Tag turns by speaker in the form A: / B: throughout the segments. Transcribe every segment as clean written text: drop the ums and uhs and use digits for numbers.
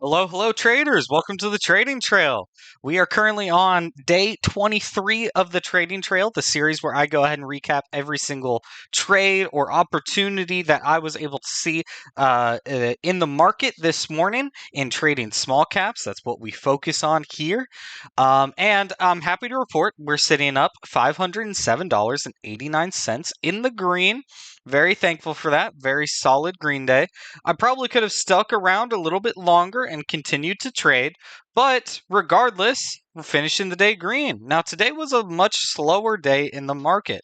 A: Hello, hello, traders. Welcome to the Trading Trail. We are currently on day 23 of the Trading Trail, the series where I go ahead and recap every single trade or opportunity that I was able to see in the market this morning in trading small caps. That's what we focus on here. And I'm happy to report we're sitting up $507.89 in the green. Very thankful for that. Very solid green day. I probably could have stuck around a little bit longer and continued to trade, but regardless, we're finishing the day green. Now, today was a much slower day in the market.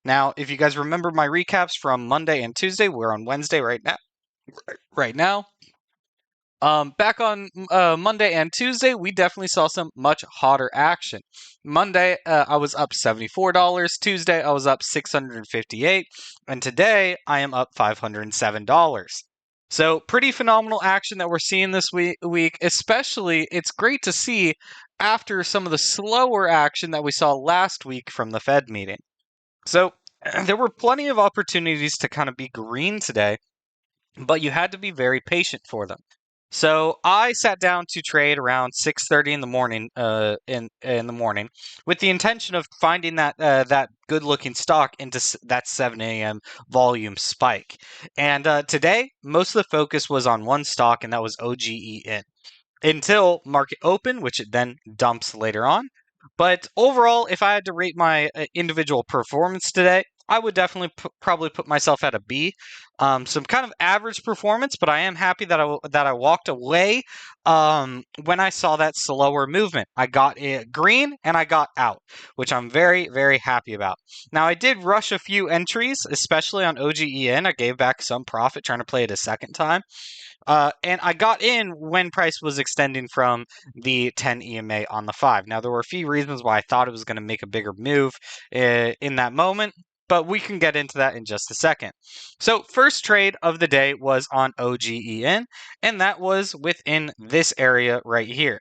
A: Now, if you guys remember my recaps from Monday and Tuesday, we're on Wednesday right now. Right now, back on Monday and Tuesday, we definitely saw some much hotter action. Monday, I was up $74. Tuesday, I was up $658, and today I am up $507. So pretty phenomenal action that we're seeing this week. Especially, it's great to see after some of the slower action that we saw last week from the Fed meeting. So there were plenty of opportunities to kind of be green today, but you had to be very patient for them. So I sat down to trade around 6:30 in the morning, in the morning, with the intention of finding that good looking stock into that 7 a.m. volume spike. And today, most of the focus was on one stock, and that was OGEN until market open, which it then dumps later on. But overall, if I had to rate my individual performance today, I would definitely probably put myself at a B. Some kind of average performance, but I am happy that I walked away when I saw that slower movement. I got it green and I got out, which I'm very, very happy about. Now, I did rush a few entries, especially on OGEN. I gave back some profit trying to play it a second time. And I got in when price was extending from the 10 EMA on the 5. Now, there were a few reasons why I thought it was going to make a bigger move in that moment, but we can get into that in just a second. So, first trade of the day was on OGEN, and that was within this area right here.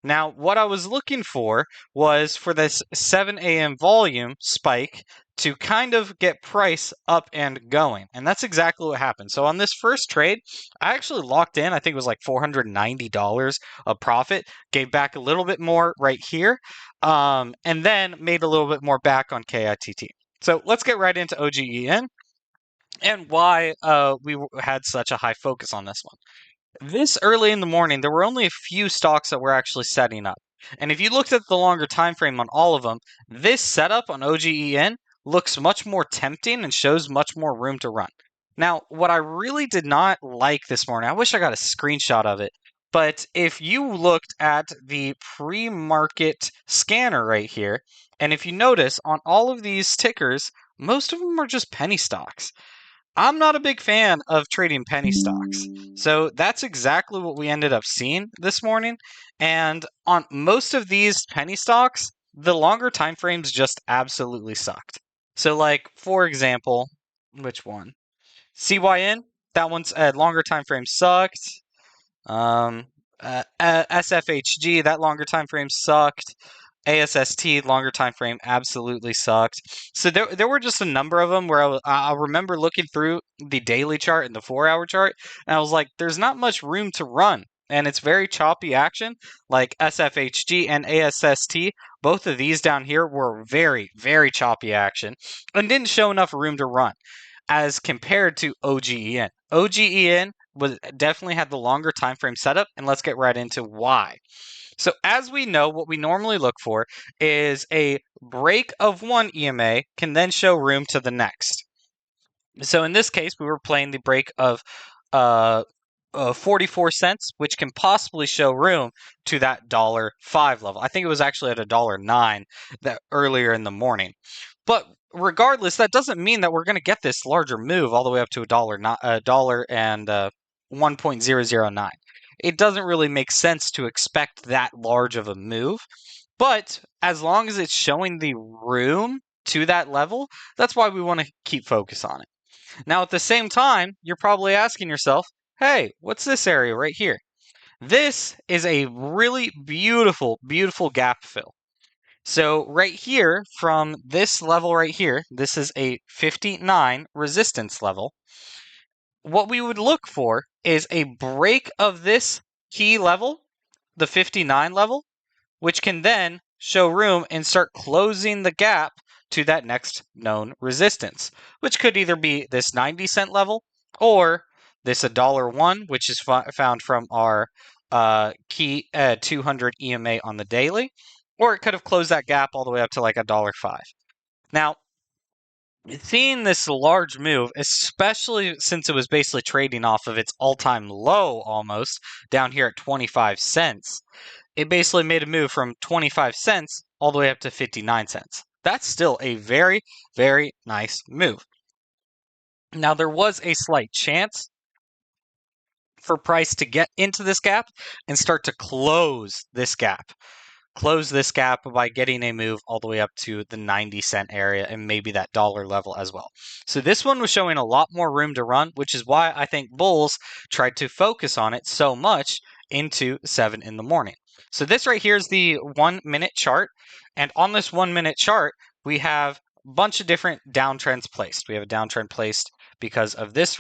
A: Now, what I was looking for was for this 7 a.m. volume spike to kind of get price up and going. And that's exactly what happened. So on this first trade, I actually locked in, I think it was like $490 of profit, gave back a little bit more right here, and then made a little bit more back on KITT. So let's get right into OGEN and why we had such a high focus on this one. This early in the morning, there were only a few stocks that were actually setting up. And if you looked at the longer time frame on all of them, this setup on OGEN looks much more tempting and shows much more room to run. Now, what I really did not like this morning, I wish I got a screenshot of it, but if you looked at the pre-market scanner right here, and if you notice on all of these tickers, most of them are just penny stocks. I'm not a big fan of trading penny stocks. So that's exactly what we ended up seeing this morning. And on most of these penny stocks, the longer time frames just absolutely sucked. So like for example, which one? CYN, that one's longer time frame sucked. Um, SFHG, that longer time frame sucked. ASST longer time frame absolutely sucked. So there were just a number of them where I remember looking through the daily chart and the 4-hour chart, and I was like, there's not much room to run. And it's very choppy action, like SFHG and ASST. Both of these down here were very, very choppy action and didn't show enough room to run as compared to OGEN. OGEN was definitely had the longer time frame setup, and let's get right into why. So as we know, what we normally look for is a break of one EMA can then show room to the next. So in this case, we were playing the break of 44 cents, which can possibly show room to that $1.05 level. I think it was actually at $1.09 that earlier in the morning. But regardless, that doesn't mean that we're going to get this larger move all the way up to $1 and 1.009. It doesn't really make sense to expect that large of a move. But as long as it's showing the room to that level, that's why we want to keep focus on it. Now, at the same time, you're probably asking yourself, hey, what's this area right here? This is a really beautiful, beautiful gap fill. So right here, from this level right here, this is a 59 resistance level. What we would look for is a break of this key level, the 59 level, which can then show room and start closing the gap to that next known resistance, which could either be this 90-cent level or this $1.01, which is found from our key 200 EMA on the daily, or it could have closed that gap all the way up to like $1.05. Now, seeing this large move, especially since it was basically trading off of its all-time low almost down here at 25 cents, it basically made a move from 25 cents all the way up to 59 cents. That's still a very, very nice move. Now, there was a slight chance for price to get into this gap and start to close this gap. Close this gap by getting a move all the way up to the 90-cent area and maybe that dollar level as well. So this one was showing a lot more room to run, which is why I think bulls tried to focus on it so much into 7 in the morning. So this right here is the 1 minute chart. And on this 1 minute chart, we have a bunch of different downtrends placed. We have a downtrend placed because of this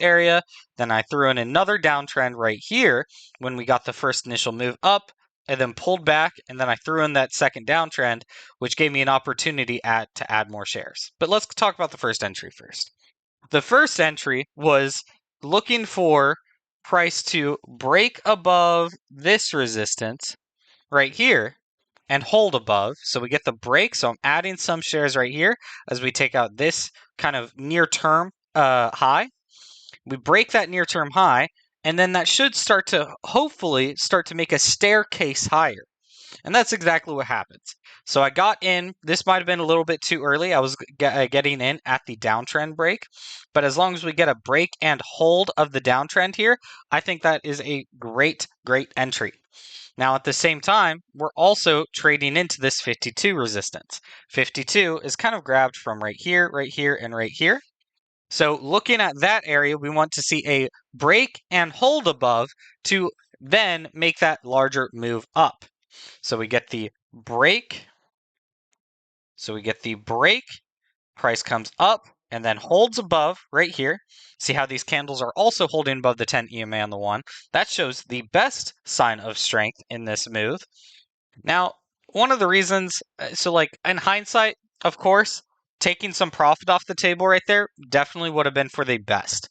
A: area. Then I threw in another downtrend right here when we got the first initial move up and then pulled back, and then I threw in that second downtrend, which gave me an opportunity to add more shares. But let's talk about the first entry first. The first entry was looking for price to break above this resistance right here and hold above. So we get the break. So I'm adding some shares right here as we take out this kind of near-term high. We break that near-term high, and then that should start to hopefully start to make a staircase higher. And that's exactly what happens. So I got in. This might have been a little bit too early. I was getting in at the downtrend break. But as long as we get a break and hold of the downtrend here, I think that is a great, great entry. Now, at the same time, we're also trading into this 52 resistance. 52 is kind of grabbed from right here, and right here. So looking at that area, we want to see a break and hold above to then make that larger move up. So we get the break. Price comes up and then holds above right here. See how these candles are also holding above the 10 EMA on the 1. That shows the best sign of strength in this move. Now, one of the reasons, so like in hindsight, of course, taking some profit off the table right there definitely would have been for the best,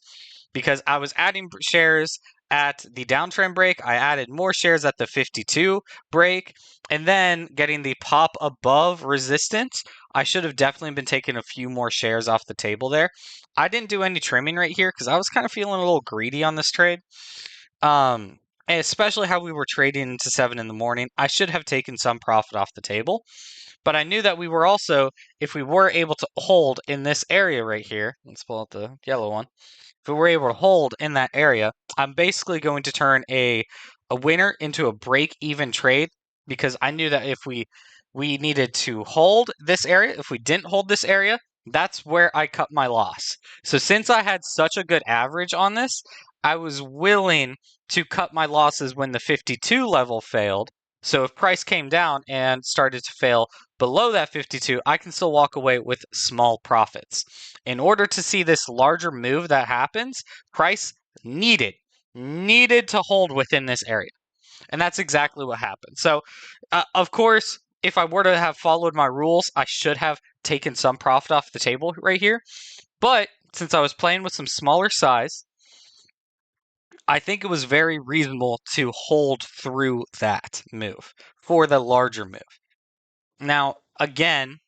A: because I was adding shares at the downtrend break. I added more shares at the 52 break, and then getting the pop above resistance. I should have definitely been taking a few more shares off the table there. I didn't do any trimming right here because I was kind of feeling a little greedy on this trade. Especially how we were trading into 7 in the morning. I should have taken some profit off the table. But I knew that we were also, if we were able to hold in this area right here, let's pull out the yellow one. If we were able to hold in that area, I'm basically going to turn a winner into a break-even trade, because I knew that if we needed to hold this area, if we didn't hold this area, that's where I cut my loss. So since I had such a good average on this, I was willing to cut my losses when the 52 level failed. So if price came down and started to fail below that 52, I can still walk away with small profits. In order to see this larger move that happens, price needed to hold within this area. And that's exactly what happened. So, of course, if I were to have followed my rules, I should have taken some profit off the table right here. But since I was playing with some smaller size, I think it was very reasonable to hold through that move for the larger move. Now, again,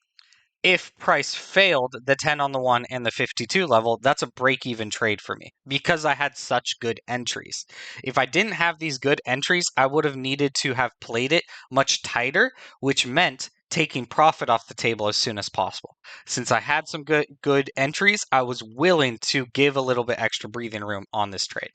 A: if price failed the 10 on the 1 and the 52 level, that's a break-even trade for me because I had such good entries. If I didn't have these good entries, I would have needed to have played it much tighter, which meant taking profit off the table as soon as possible. Since I had some good entries, I was willing to give a little bit extra breathing room on this trade.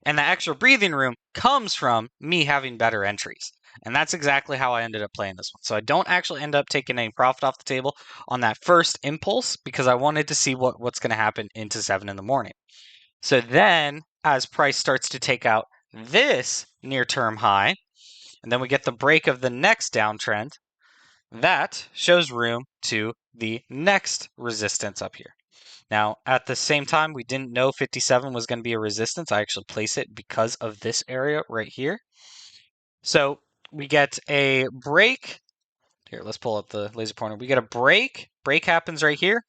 A: And the extra breathing room comes from me having better entries. And that's exactly how I ended up playing this one. So I don't actually end up taking any profit off the table on that first impulse because I wanted to see what's going to happen into 7 in the morning. So then, as price starts to take out this near-term high, and then we get the break of the next downtrend, that shows room to the next resistance up here. Now, at the same time, we didn't know 57 was going to be a resistance. I actually place it because of this area right here. So we get a break. Here, let's pull up the laser pointer. We get a break. Break happens right here.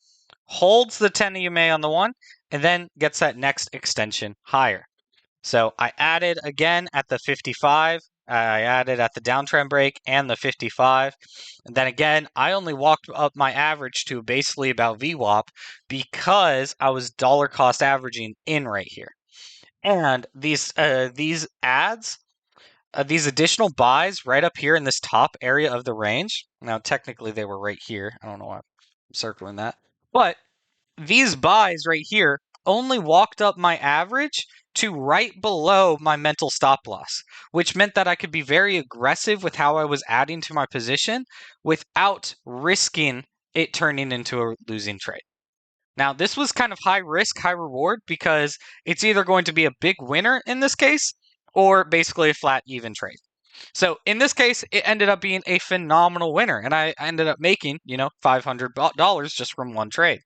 A: Holds the 10 EMA on the one, and then gets that next extension higher. So I added again at the 55. I added at the downtrend break and the 55. And then again, I only walked up my average to basically about VWAP because I was dollar cost averaging in right here. And these adds, these additional buys right up here in this top area of the range. Now, technically, they were right here. I don't know why I'm circling that. But these buys right here only walked up my average to right below my mental stop loss, which meant that I could be very aggressive with how I was adding to my position without risking it turning into a losing trade. Now, this was kind of high risk, high reward because it's either going to be a big winner in this case or basically a flat even trade. So in this case, it ended up being a phenomenal winner, and I ended up making, $500 just from one trade.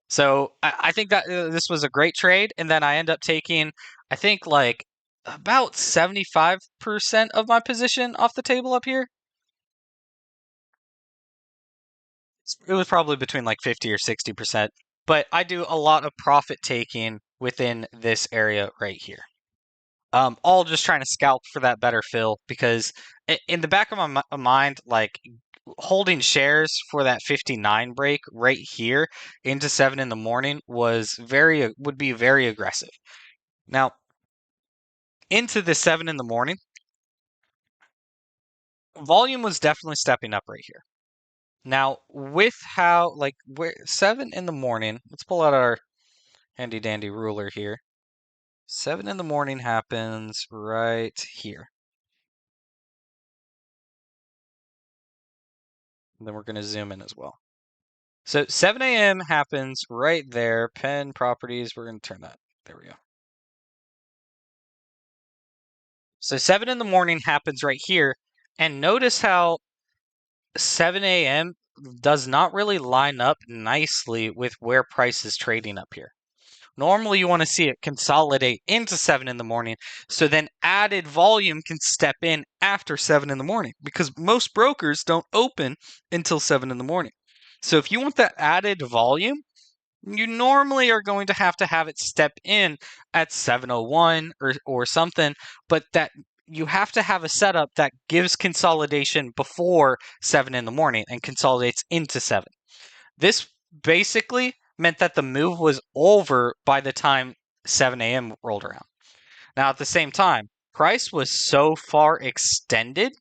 A: So I think that this was a great trade, and then I end up taking, I think, like about 75% of my position off the table up here. It was probably between like 50 or 60%, but I do a lot of profit taking within this area right here. All just trying to scalp for that better fill because in the back of my mind, like holding shares for that 59 break right here into 7 in the morning would be very aggressive. Now, into the 7 in the morning, volume was definitely stepping up right here. Now, with how, like, where 7 in the morning, let's pull out our handy dandy ruler here. 7 in the morning happens right here. And then we're going to zoom in as well. So 7 a.m. happens right there. Pen properties, we're going to turn that. There we go. So 7 in the morning happens right here. And notice how 7 a.m. does not really line up nicely with where price is trading up here. Normally, you want to see it consolidate into 7 in the morning, so then added volume can step in after 7 in the morning because most brokers don't open until 7 in the morning. So if you want that added volume, you normally are going to have it step in at 7:01 or something, but that you have to have a setup that gives consolidation before 7 in the morning and consolidates into 7. This basically meant that the move was over by the time 7 a.m. rolled around. Now, at the same time, price was so far extended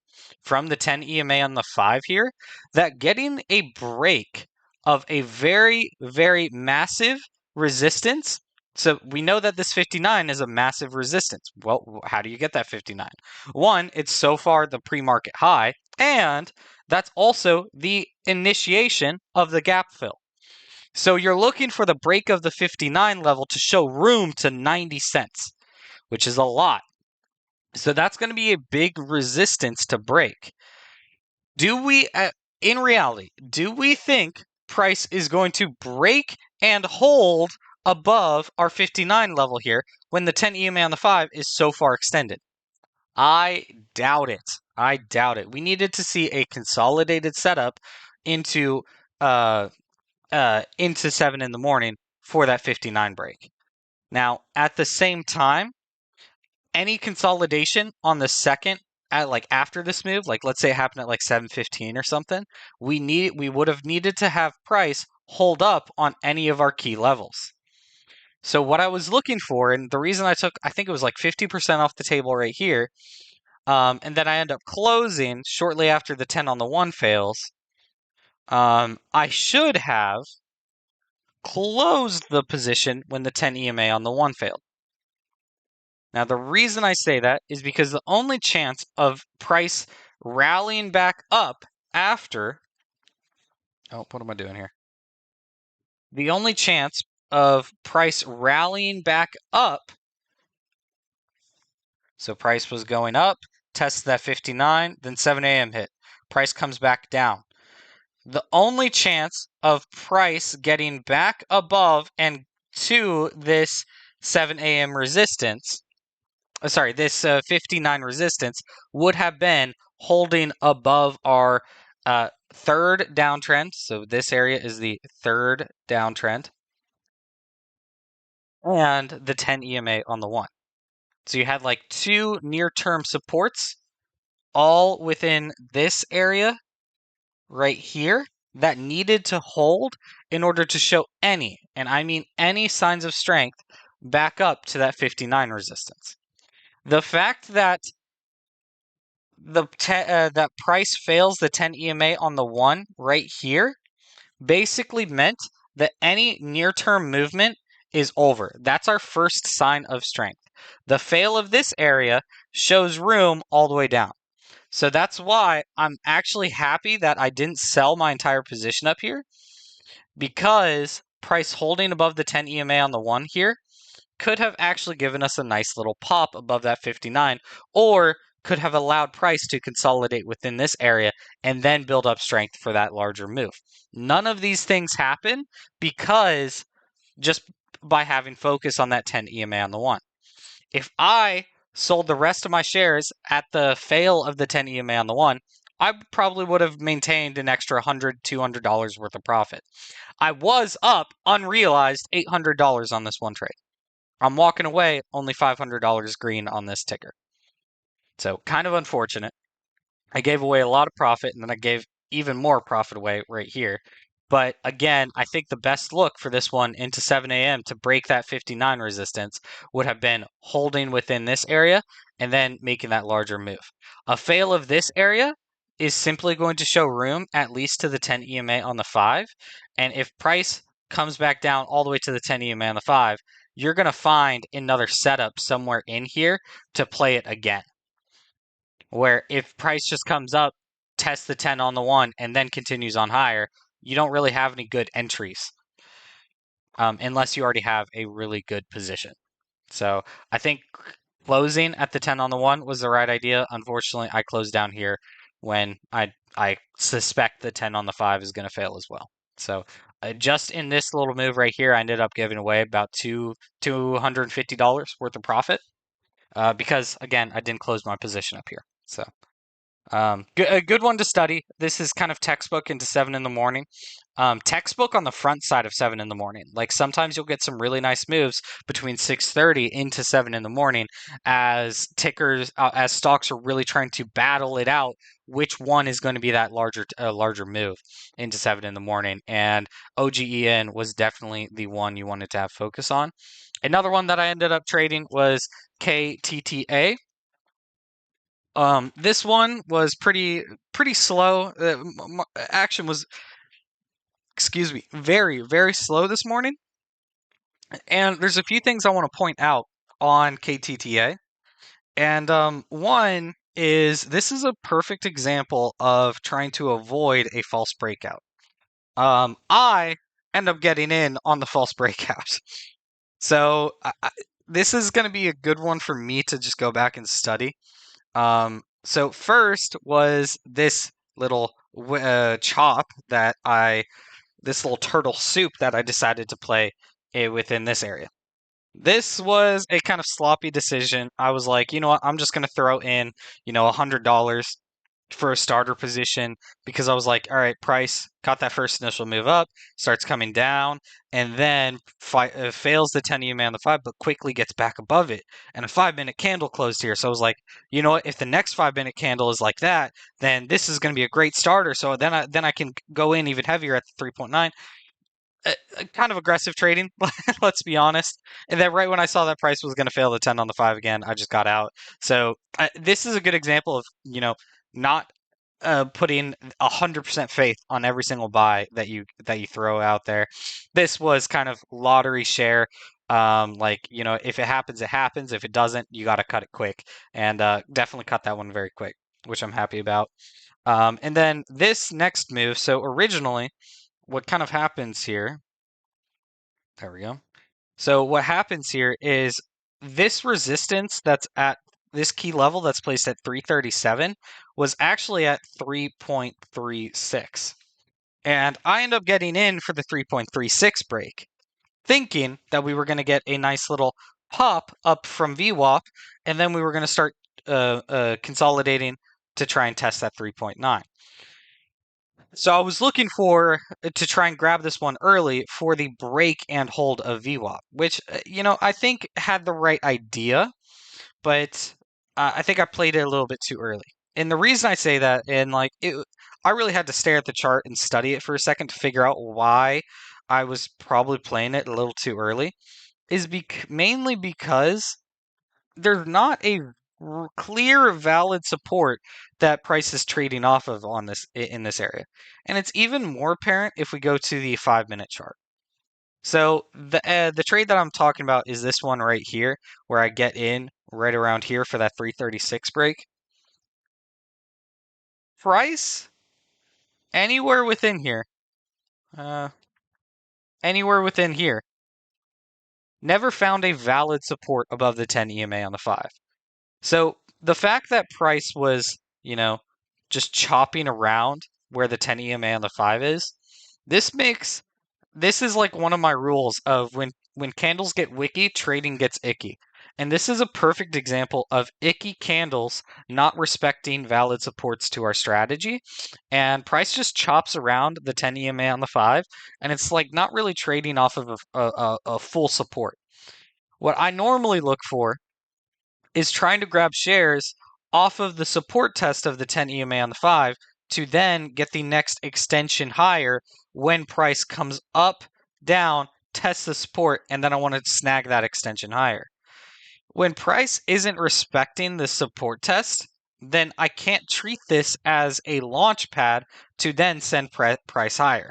A: from the 10 EMA on the 5 here that getting a break of a very, very massive resistance. So we know that this 59 is a massive resistance. Well, how do you get that 59? One, it's so far the pre-market high, and that's also the initiation of the gap fill. So you're looking for the break of the 59 level to show room to 90 cents, which is a lot. So that's going to be a big resistance to break. In reality, do we think price is going to break and hold above our 59 level here when the 10 EMA on the 5 is so far extended? I doubt it. I doubt it. We needed to see a consolidated setup into 7 in the morning for that 59 break. Now, at the same time, any consolidation on the second after this move, like let's say it happened at like 7:15 or something, we would have needed to have price hold up on any of our key levels. So what I was looking for, and the reason I think it was like 50% off the table right here, and then I end up closing shortly after the 10 on the 1 fails. I should have closed the position when the 10 EMA on the 1 failed. Now, the reason I say that is because the only chance of price rallying back up after... Oh, what am I doing here? The only chance of price rallying back up... So price was going up, tested that 59, then 7 a.m. hit. Price comes back down. The only chance of price getting back above and to this 7 a.m. resistance, this 59 resistance would have been holding above our third downtrend. So this area is the third downtrend and the 10 EMA on the 1. So you had like two near-term supports all within this area right here that needed to hold in order to show any, and I mean any signs of strength back up to that 59 resistance. The fact that that price fails the 10 EMA on the 1 right here basically meant that any near-term movement is over. That's our first sign of strength. The fail of this area shows room all the way down. So that's why I'm actually happy that I didn't sell my entire position up here, because price holding above the 10 EMA on the 1 here could have actually given us a nice little pop above that 59, or could have allowed price to consolidate within this area and then build up strength for that larger move. None of these things happen because just by having focus on that 10 EMA on the 1. If I sold the rest of my shares at the fail of the 10 EMA on the 1, I probably would have maintained an extra $100, $200 worth of profit. I was up unrealized $800 on this one trade. I'm walking away only $500 green on this ticker. So kind of unfortunate. I gave away a lot of profit, and then I gave even more profit away right here. But again, I think the best look for this one into 7 a.m. to break that 59 resistance would have been holding within this area and then making that larger move. A fail of this area is simply going to show room at least to the 10 EMA on the 5. And if price comes back down all the way to the 10 EMA on the 5, you're going to find another setup somewhere in here to play it again. Where if price just comes up, tests the 10 on the 1, and then continues on higher, you don't really have any good entries unless you already have a really good position. So I think closing at the 10 on the 1 was the right idea. Unfortunately, I closed down here when I suspect the 10 on the 5 is going to fail as well. So just in this little move right here, I ended up giving away about $250 worth of profit because, again, I didn't close my position up here. So a good one to study. This is kind of textbook into 7 in the morning. Textbook on the front side of 7 in the morning. Like sometimes you'll get some really nice moves between 6:30 into 7 in the morning as as stocks are really trying to battle it out. Which one is going to be that larger move into 7 in the morning? And OGEN was definitely the one you wanted to have focus on. Another one that I ended up trading was KTTA. This one was pretty slow. Action was, excuse me, very slow this morning. And there's a few things I want to point out on KTTA. And one is this is a perfect example of trying to avoid a false breakout. I end up getting in on the false breakout. So this is going to be a good one for me to just go back and study. So first was this little chop that this little turtle soup that I decided to play within this area. This was a kind of sloppy decision. I was like, you know what, I'm just going to throw in, $100 for a starter position because I was like, all right, price caught that first initial move up, starts coming down, and then fails the 10 EMA on the 5, but quickly gets back above it. And a 5-minute candle closed here. So I was like, you know what? If the next 5-minute candle is like that, then this is going to be a great starter. So then I can go in even heavier at the 3.9. Kind of aggressive trading, let's be honest. And then right when I saw that price was going to fail the 10 on the 5 again, I just got out. So this is a good example of, not putting 100% faith on every single buy that you throw out there. This was kind of lottery share. If it happens, it happens. If it doesn't, you got to cut it quick. And definitely cut that one very quick, which I'm happy about. And then this next move, so originally, what kind of happens here, there we go. So what happens here is this resistance that's at this key level that's placed at 337 was actually at 3.36. And I end up getting in for the 3.36 break, thinking that we were going to get a nice little pop up from VWAP, and then we were going to start consolidating to try and test that 3.9. So I was looking for to try and grab this one early for the break and hold of VWAP, which I think had the right idea, but I think I played it a little bit too early. And the reason I say that, and I really had to stare at the chart and study it for a second to figure out why I was probably playing it a little too early, is mainly because there's not a clear, valid support that price is trading off of on this in this area, and it's even more apparent if we go to the 5-minute chart. So the trade that I'm talking about is this one right here, where I get in right around here for that 336 break. Price anywhere within here, uh, anywhere within here, never found a valid support above the 10 EMA on the 5. So the fact that price was, just chopping around where the 10 EMA on the 5 is, this makes this is like one of my rules of when candles get wicky, trading gets icky. And this is a perfect example of icky candles not respecting valid supports to our strategy. And price just chops around the 10 EMA on the 5, and it's like not really trading off of a full support. What I normally look for is trying to grab shares off of the support test of the 10 EMA on the 5 to then get the next extension higher when price comes up, down, test the support, and then I want to snag that extension higher. When price isn't respecting the support test, then I can't treat this as a launch pad to then send price higher.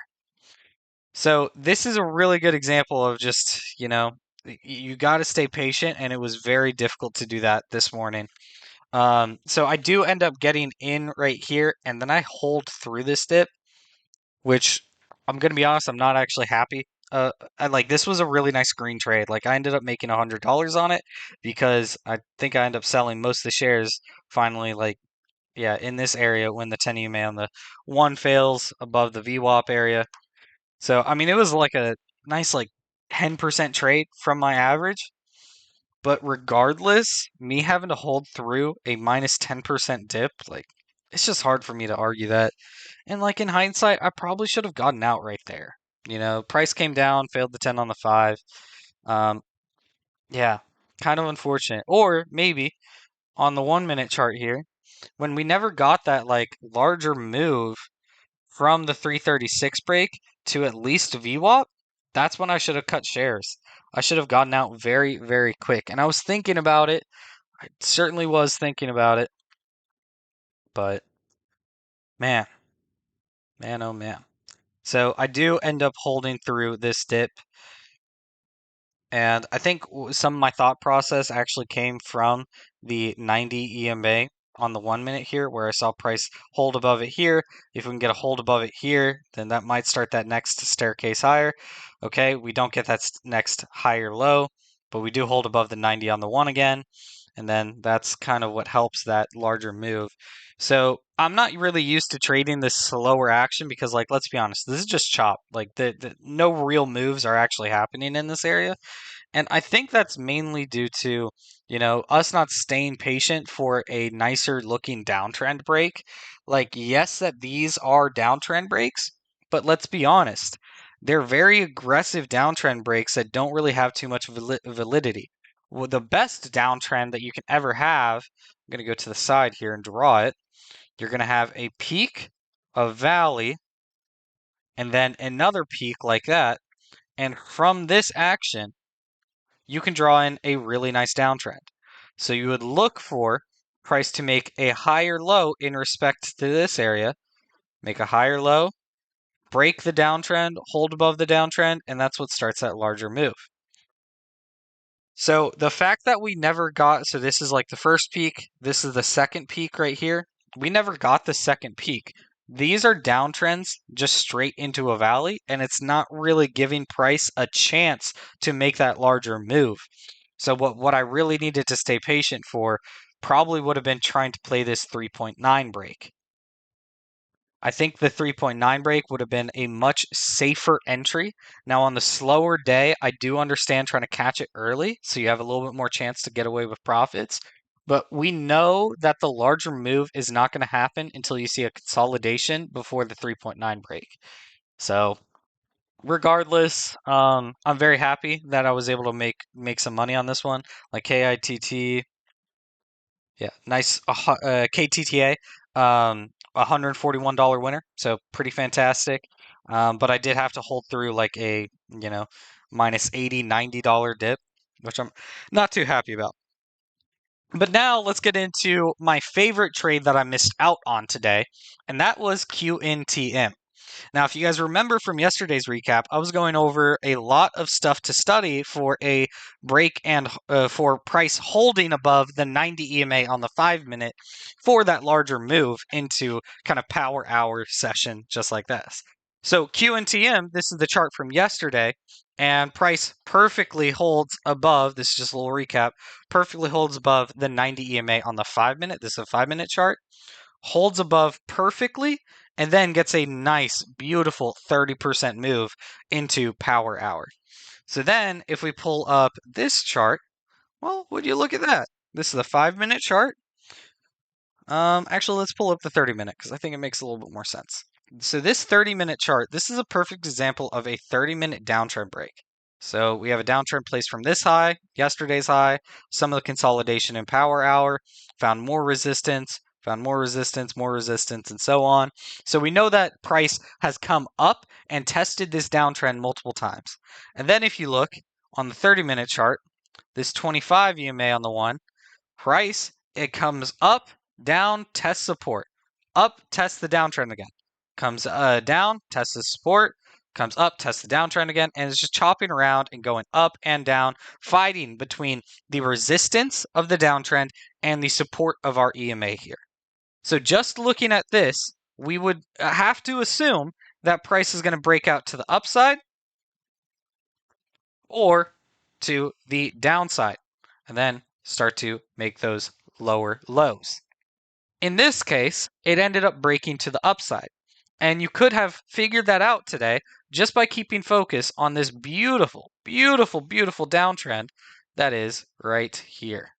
A: So this is a really good example of just, you got to stay patient, and it was very difficult to do that this morning. So I do end up getting in right here, and then I hold through this dip, which I'm gonna be honest, I'm not actually happy. This was a really nice green trade. Like I ended up making $100 on it because I think I ended up selling most of the shares finally. Yeah, in this area when the 10 EMA on the 1 fails above the VWAP area. So I mean, it was like a nice 10% trade from my average. But regardless, me having to hold through a minus 10% dip, it's just hard for me to argue that. And in hindsight, I probably should have gotten out right there. Price came down, failed the 10 on the 5. Um, yeah, kind of unfortunate. Or maybe on the 1-minute chart here, when we never got that larger move from the 336 break to at least VWAP, that's when I should have cut shares. I should have gotten out very, very quick. And I was thinking about it. I certainly was thinking about it. But man, man, oh man. So I do end up holding through this dip. And I think some of my thought process actually came from the 90 EMA on the 1-minute here, where I saw price hold above it here. If we can get a hold above it here, then that might start that next staircase higher. Okay, we don't get that next higher low, but we do hold above the 90 on the 1 again. And then that's kind of what helps that larger move. So I'm not really used to trading this slower action because, let's be honest, this is just chop. The no real moves are actually happening in this area. And I think that's mainly due to, us not staying patient for a nicer looking downtrend break. Yes, that these are downtrend breaks, but let's be honest, they're very aggressive downtrend breaks that don't really have too much validity. Well, the best downtrend that you can ever have, I'm going to go to the side here and draw it. You're going to have a peak, a valley, and then another peak like that. And from this action, you can draw in a really nice downtrend. So you would look for price to make a higher low in respect to this area, make a higher low, break the downtrend, hold above the downtrend, and that's what starts that larger move. So the fact that we never got, so this is the first peak, this is the second peak right here. We never got the second peak. These are downtrends just straight into a valley, and it's not really giving price a chance to make that larger move. So what I really needed to stay patient for probably would have been trying to play this 3.9 break. I think the 3.9 break would have been a much safer entry. Now, on the slower day, I do understand trying to catch it early, so you have a little bit more chance to get away with profits. But we know that the larger move is not going to happen until you see a consolidation before the 3.9 break. So, regardless, I'm very happy that I was able to make some money on this one. Like KITT, yeah, nice KTTA, $141 winner, so pretty fantastic. But I did have to hold through like a, minus 80, $90 dip, which I'm not too happy about. But now let's get into my favorite trade that I missed out on today, and that was QNTM. Now, if you guys remember from yesterday's recap, I was going over a lot of stuff to study for a break and for price holding above the 90 EMA on the 5 minute for that larger move into kind of power hour session, just like this. So QNTM, this is the chart from yesterday, and price perfectly holds above. This is just a little recap. Perfectly holds above the 90 EMA on the 5 minute. This is a 5 minute chart, holds above perfectly, and then gets a nice, beautiful 30% move into power hour. So then, if we pull up this chart, well, would you look at that? This is the 5 minute chart. Actually, let's pull up the 30 minute because I think it makes a little bit more sense. So this 30-minute chart, this is a perfect example of a 30-minute downtrend break. So we have a downtrend place from this high, yesterday's high, some of the consolidation in power hour, found more resistance, more resistance, and so on. So we know that price has come up and tested this downtrend multiple times. And then if you look on the 30-minute chart, this 25 EMA on the one, price, it comes up, down, test support. Up, test the downtrend again. Comes down, test the support. Comes up, test the downtrend again. And it's just chopping around and going up and down, fighting between the resistance of the downtrend and the support of our EMA here. So just looking at this, we would have to assume that price is going to break out to the upside or to the downside, and then start to make those lower lows. In this case, it ended up breaking to the upside. And you could have figured that out today just by keeping focus on this beautiful, beautiful, beautiful downtrend that is right here.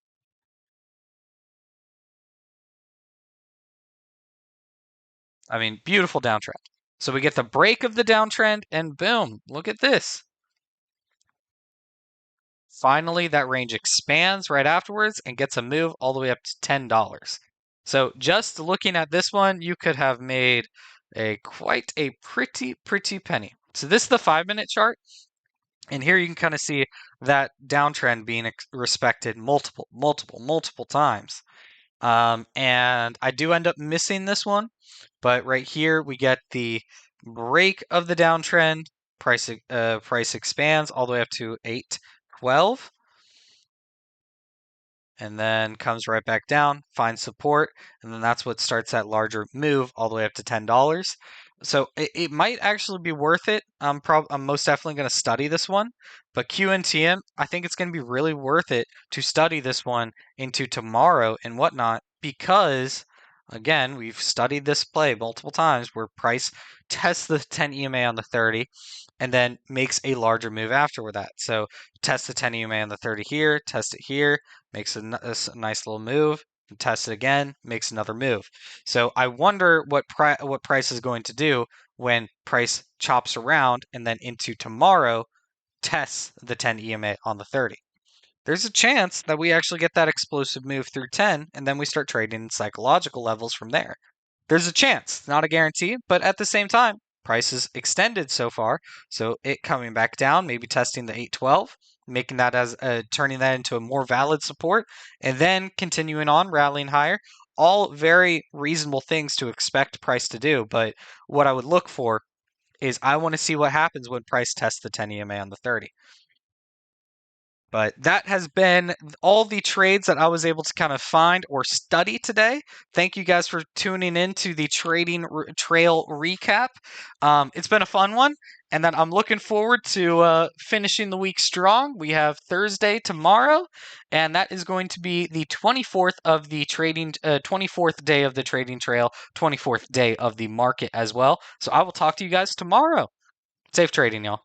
A: I mean, beautiful downtrend. So we get the break of the downtrend, and boom, look at this. Finally, that range expands right afterwards and gets a move all the way up to $10. So just looking at this one, you could have made quite a pretty penny. So this is the 5 minute chart. And here you can kind of see that downtrend being respected multiple times. And I do end up missing this one, but right here we get the break of the downtrend. Price expands all the way up to 812, and then comes right back down, finds support, and then that's what starts that larger move all the way up to $10. So it might actually be worth it. I'm most definitely going to study this one, but QNTM, I think it's going to be really worth it to study this one into tomorrow and whatnot, because again, we've studied this play multiple times where price tests the 10 EMA on the 30 and then makes a larger move after that. So test the 10 EMA on the 30 here, test it here, makes a nice little move, and test it again, makes another move. So I wonder what price is going to do when price chops around and then into tomorrow tests the 10 EMA on the 30. There's a chance that we actually get that explosive move through 10 and then we start trading psychological levels from there. There's a chance, not a guarantee, but at the same time, price is extended so far, so it coming back down, maybe testing the 812, making that as turning that into a more valid support, and then continuing on rallying higher. All very reasonable things to expect price to do, but what I would look for is I want to see what happens when price tests the 10 EMA on the 30. But that has been all the trades that I was able to kind of find or study today. Thank you guys for tuning in to the trading trail recap. It's been a fun one, and then I'm looking forward to finishing the week strong. We have Thursday tomorrow, and that is going to be the 24th of the 24th day of the trading trail, 24th day of the market as well. So I will talk to you guys tomorrow. Safe trading, y'all.